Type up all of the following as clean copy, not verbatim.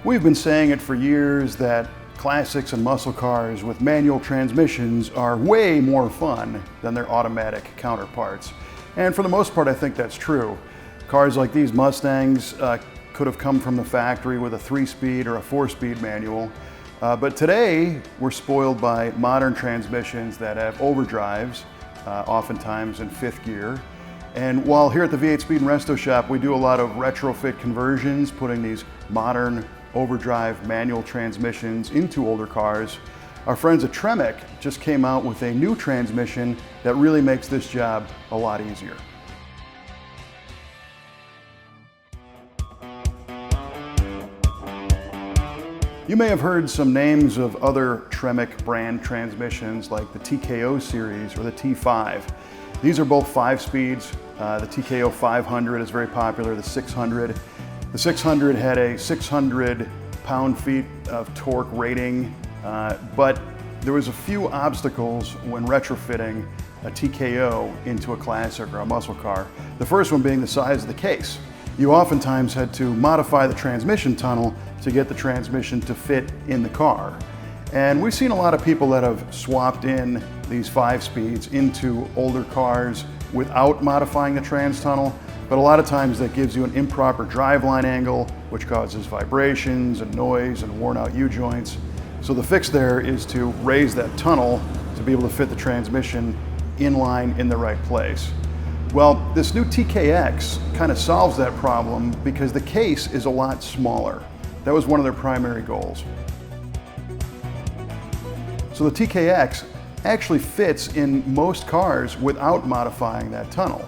We've been saying it for years that classics and muscle cars with manual transmissions are way more fun than their automatic counterparts. And for the most part, I think that's true. Cars like these Mustangs could have come from the factory with a 3-speed or a 4-speed manual. But today, we're spoiled by modern transmissions that have overdrives, oftentimes in 5th gear. And while here at the V8 Speed and Resto shop, we do a lot of retrofit conversions, putting these modern overdrive manual transmissions into older cars, our friends at Tremec just came out with a new transmission that really makes this job a lot easier. You may have heard some names of other Tremec brand transmissions like the TKO series or the T5. These are both 5 speeds. The TKO 500 is very popular, the 600. The 600 had a 600 pound-feet of torque rating, but there was a few obstacles when retrofitting a TKO into a classic or a muscle car. The first one being the size of the case. You oftentimes had to modify the transmission tunnel to get the transmission to fit in the car. And we've seen a lot of people that have swapped in these 5 speeds into older cars without modifying the trans tunnel, but a lot of times that gives you an improper driveline angle, which causes vibrations and noise and worn out U-joints. So the fix there is to raise that tunnel to be able to fit the transmission in line in the right place. Well, this new TKX kind of solves that problem because the case is a lot smaller. That was one of their primary goals. So the TKX actually fits in most cars without modifying that tunnel.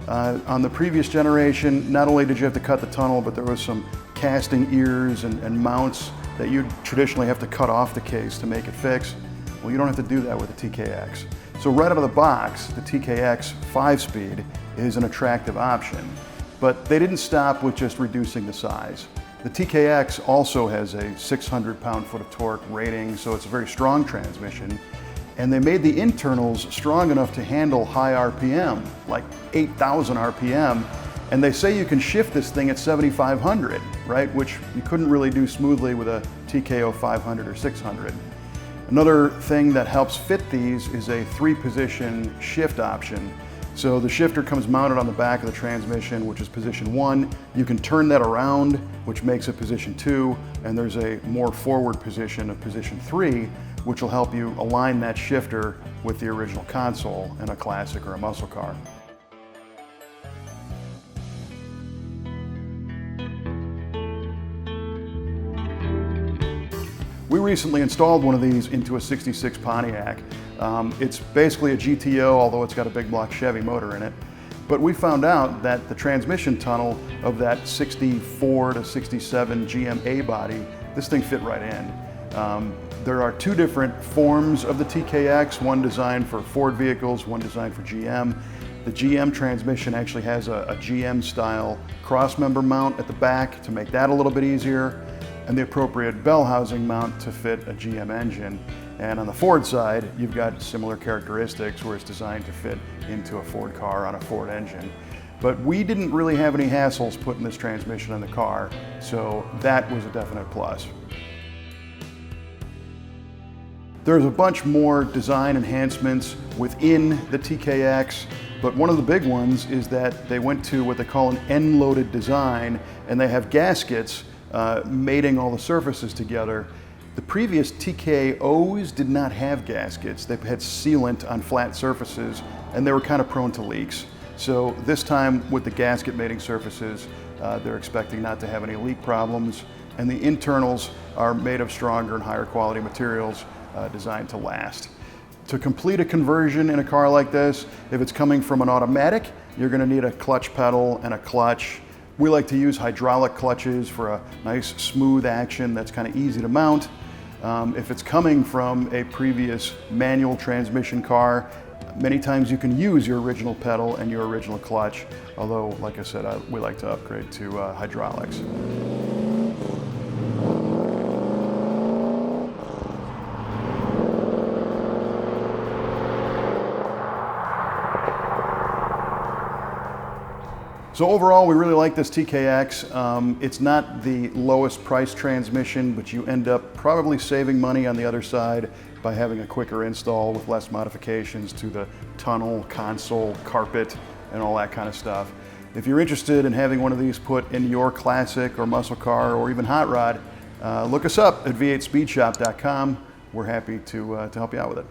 On the previous generation, not only did you have to cut the tunnel, but there was some casting ears and mounts that you'd traditionally have to cut off the case to make it fix. Well, you don't have to do that with the TKX. So right out of the box, the TKX 5-speed is an attractive option. But they didn't stop with just reducing the size. The TKX also has a 600 pound-foot of torque rating, so it's a very strong transmission. And they made the internals strong enough to handle high RPM, like 8,000 RPM. And they say you can shift this thing at 7,500, right? Which you couldn't really do smoothly with a TKO 500 or 600. Another thing that helps fit these is a 3-position shift option. So the shifter comes mounted on the back of the transmission, which is position 1. You can turn that around, which makes it position 2. And there's a more forward position of position 3, which will help you align that shifter with the original console in a classic or a muscle car. We recently installed one of these into a 66 Pontiac. It's basically a GTO, although it's got a big block Chevy motor in it. But we found out that the transmission tunnel of that 64 to 67 GM A body, this thing fit right in. There are 2 different forms of the TKX, one designed for Ford vehicles, one designed for GM. The GM transmission actually has a GM style crossmember mount at the back to make that a little bit easier, and the appropriate bell housing mount to fit a GM engine. And on the Ford side, you've got similar characteristics where it's designed to fit into a Ford car on a Ford engine. But we didn't really have any hassles putting this transmission in the car, so that was a definite plus. There's a bunch more design enhancements within the TKX, but one of the big ones is that they went to what they call an end-loaded design, and they have gaskets mating all the surfaces together. The previous TKOs did not have gaskets. They had sealant on flat surfaces, and they were kind of prone to leaks. So this time with the gasket mating surfaces, they're expecting not to have any leak problems, and the internals are made of stronger and higher quality materials designed to last. To complete a conversion in a car like this, if it's coming from an automatic, you're going to need a clutch pedal and a clutch. We like to use hydraulic clutches for a nice smooth action that's kind of easy to mount. If it's coming from a previous manual transmission car, many times you can use your original pedal and your original clutch, although, like I said, we like to upgrade to hydraulics. So overall, we really like this TKX. It's not the lowest price transmission, but you end up probably saving money on the other side by having a quicker install with less modifications to the tunnel, console, carpet, and all that kind of stuff. If you're interested in having one of these put in your classic or muscle car or even hot rod, look us up at v8speedshop.com. We're happy to help you out with it.